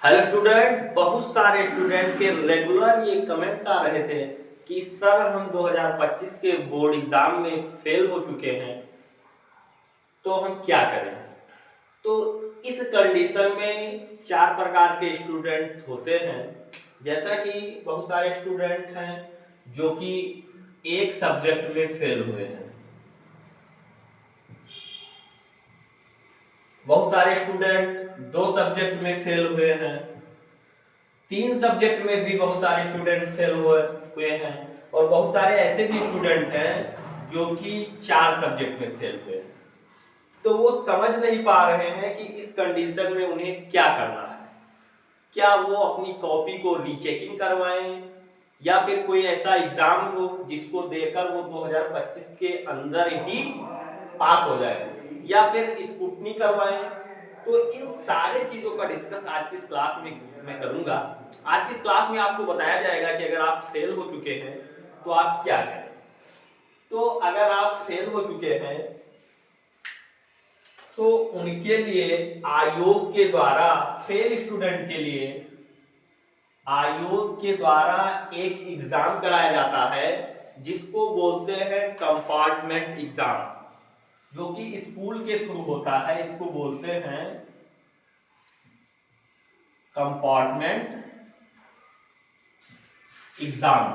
Hello student. बहुत सारे student के रेगुलर ये कमेंट्स आ रहे थे कि सर हम 2025 के बोर्ड एग्जाम में फेल हो चुके हैं, तो हम क्या करें। तो इस कंडीशन में चार प्रकार के स्टूडेंट्स होते हैं। जैसा कि बहुत सारे स्टूडेंट हैं जो कि एक सब्जेक्ट में फेल हुए हैं, बहुत सारे स्टूडेंट दो सब्जेक्ट में फेल हुए हैं, तीन सब्जेक्ट में भी बहुत सारे स्टूडेंट फेल हुए हैं, और बहुत सारे ऐसे भी स्टूडेंट हैं जो कि चार सब्जेक्ट में फेल हुए हैं। तो वो समझ नहीं पा रहे हैं कि इस कंडीशन में उन्हें क्या करना है। क्या वो अपनी कॉपी को रीचेकिंग करवाएं, या फिर कोई ऐसा एग्जाम हो जिसको देकर वो 2025 के अंदर ही पास हो जाए, या फिर स्क्रूटनी करवाएं। तो इन सारे चीजों का डिस्कस आज की इस क्लास में मैं करूंगा। आज की इस क्लास में आपको बताया जाएगा कि अगर आप फेल हो चुके हैं तो आप क्या करें। तो अगर आप फेल हो चुके हैं तो उनके लिए आयोग के द्वारा, फेल स्टूडेंट के लिए आयोग के द्वारा एक एग्जाम कराया जाता है जिसको बोलते हैं कंपार्टमेंट एग्जाम, जो कि स्कूल के थ्रू होता है। इसको बोलते हैं कंपार्टमेंट एग्जाम।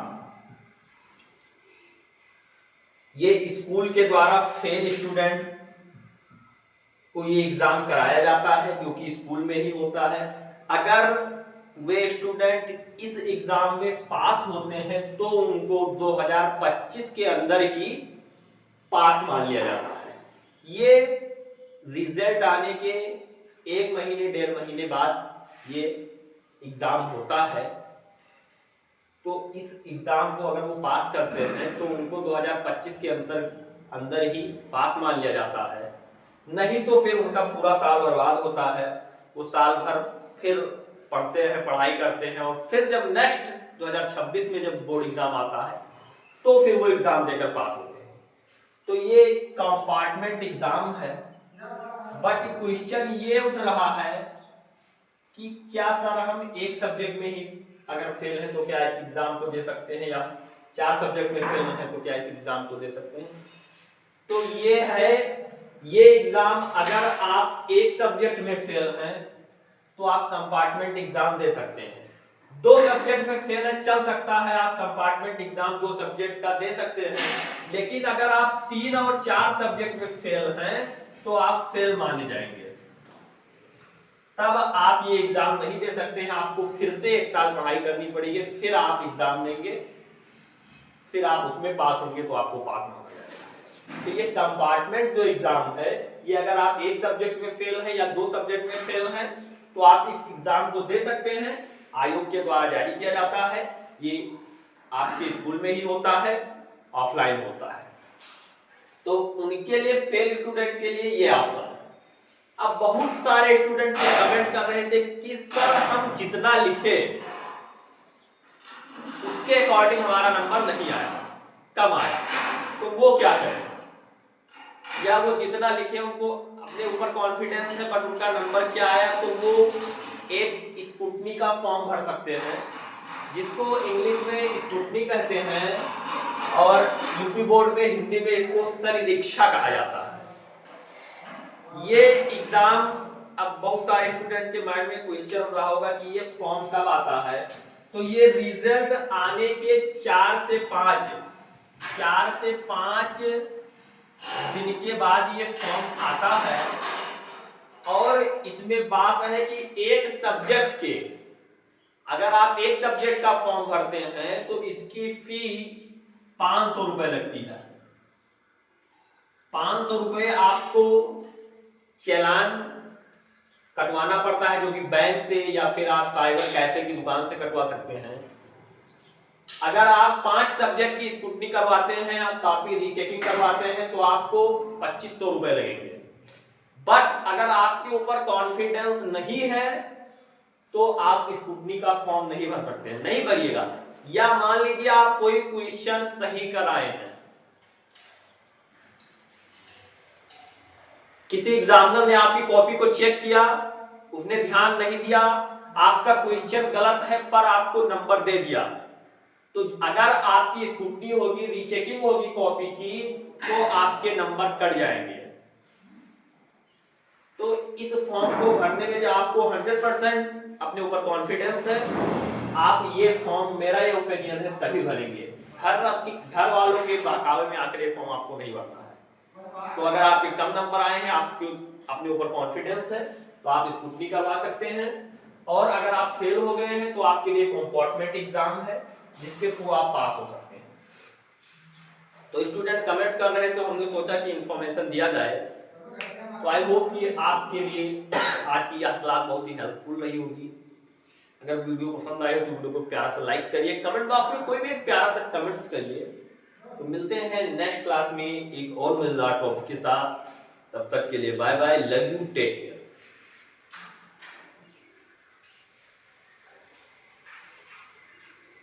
ये स्कूल के द्वारा फेल स्टूडेंट्स को ये एग्जाम कराया जाता है जो कि स्कूल में ही होता है। अगर वे स्टूडेंट इस एग्जाम में पास होते हैं तो उनको 2025 के अंदर ही पास मान लिया जाता है। ये रिजल्ट आने के एक महीने डेढ़ महीने बाद ये एग्जाम होता है। तो इस एग्जाम को अगर वो पास करते हैं तो उनको 2025 के अंदर ही पास मान लिया जाता है। नहीं तो फिर उनका पूरा साल बर्बाद होता है। वो साल भर फिर पढ़ते हैं, पढ़ाई करते हैं, और फिर जब नेक्स्ट 2026 में जब बोर्ड एग्जाम आता है तो फिर वो एग्जाम देकर पास होते हैं। तो ये कंपार्टमेंट एग्जाम है। बट क्वेश्चन ये उठ रहा है कि क्या सर हम एक सब्जेक्ट में ही अगर फेल है तो क्या इस एग्जाम को दे सकते हैं, या चार सब्जेक्ट में फेल है तो क्या इस एग्जाम को दे सकते हैं। तो ये है, ये एग्जाम अगर आप एक सब्जेक्ट में फेल हैं तो आप कंपार्टमेंट एग्जाम दे सकते हैं। दो सब्जेक्ट में फेल है, चल सकता है आप कंपार्टमेंट एग्जाम दो सब्जेक्ट का दे सकते हैं। लेकिन अगर आप तीन और चार सब्जेक्ट में फेल हैं तो आप फेल माने जाएंगे। तब आप ये एग्जाम नहीं दे सकते हैं, आपको फिर से एक साल पढ़ाई करनी पड़ेगी, फिर आप एग्जाम देंगे, फिर आप उसमें पास होंगे तो आपको पास माना जाएगा। तो ये कंपार्टमेंट जो एग्जाम है, ये अगर आप एक सब्जेक्ट में फेल हैं या दो सब्जेक्ट में फेल हैं तो आप इस एग्जाम को दे सकते हैं। आयोग के द्वारा जारी किया जाता है। ये आपके स्कूल में ही होता है, ऑफलाइन होता है। तो उनके लिए, फेल स्टूडेंट के लिए ये ऑप्शन है। अब बहुत सारे स्टूडेंट कमेंट कर रहे थे कि सर हम जितना लिखे उसके अकॉर्डिंग हमारा नंबर नहीं आया, कम आया, तो वो क्या करें। या वो जितना लिखे उनको अपने ऊपर कॉन्फिडेंस है बट उनका नंबर क्या आया, तो वो एक स्क्रूटनी का फॉर्म भर सकते हैं, जिसको इंग्लिश में स्क्रूटनी कहते हैं और यूपी बोर्ड में हिंदी में इसको सनिरीक्षा कहा जाता है। ये एग्जाम, अब बहुत सारे स्टूडेंट के माइंड में क्वेश्चन रहा होगा कि ये फॉर्म कब आता है। तो ये रिजल्ट आने के 4 से 5 दिन के बाद ये फॉर्म आता है। और इसमें बात है कि एक सब्जेक्ट के, अगर आप एक सब्जेक्ट का फॉर्म भरते हैं तो इसकी फी 500 रुपए लगती है। 500 रुपए आपको चालान कटवाना पड़ता है, जो कि बैंक से या फिर आप साइबर कैफे की दुकान से कटवा सकते हैं। अगर आप 5 सब्जेक्ट की स्क्रूटनी करवाते हैं, आप कॉपी रीचेकिंग करवाते हैं तो आपको 2500 रुपए लगेंगे। बट अगर आपके ऊपर कॉन्फिडेंस नहीं है तो आप स्क्रूटनी का फॉर्म नहीं भर सकते हैं, नहीं भरिएगा। या मान लीजिए आप कोई क्वेश्चन सही कर आए हैं, किसी एग्जामिनर ने आपकी कॉपी को चेक किया, उसने ध्यान नहीं दिया आपका क्वेश्चन गलत है पर आपको नंबर दे दिया, तो अगर आपकी स्क्रूटनी होगी, रीचेकिंग होगी कॉपी की, तो आपके नंबर कट जाएंगे। तो इस फॉर्म को भरने में जो आपको 100% अपने ऊपर कॉन्फिडेंस है, आप ये फॉर्म, मेरा ये ओपिनियन है, तभी भरेंगे। घर वालों के बहकावे में आकर ये फॉर्म आपको नहीं भरना है। तो अगर आपके कम नंबर आए हैं, आपके अपने ऊपर कॉन्फिडेंस है, तो आप स्क्रूटनी करवा सकते हैं। और अगर आप फेल हो गए हैं तो आपके लिए कंपार्टमेंट एग्जाम है जिसके थ्रू आप पास हो सकते हैं। तो स्टूडेंट कमेंट्स कर रहे हैं, तो हमने सोचा कि इंफॉर्मेशन दिया जाए। तो आई होप कि आपके लिए आज की यह क्लास बहुत ही हेल्पफुल रही होगी। अगर वीडियो पसंद आए तो वीडियो को प्यार से लाइक करिए, कमेंट बॉक्स में कोई भी एक प्यारा सा कमेंट्स करिए। तो मिलते हैं नेक्स्ट क्लास में एक और मजेदार टॉपिक के साथ। तब तक के लिए bye bye, love you, take care.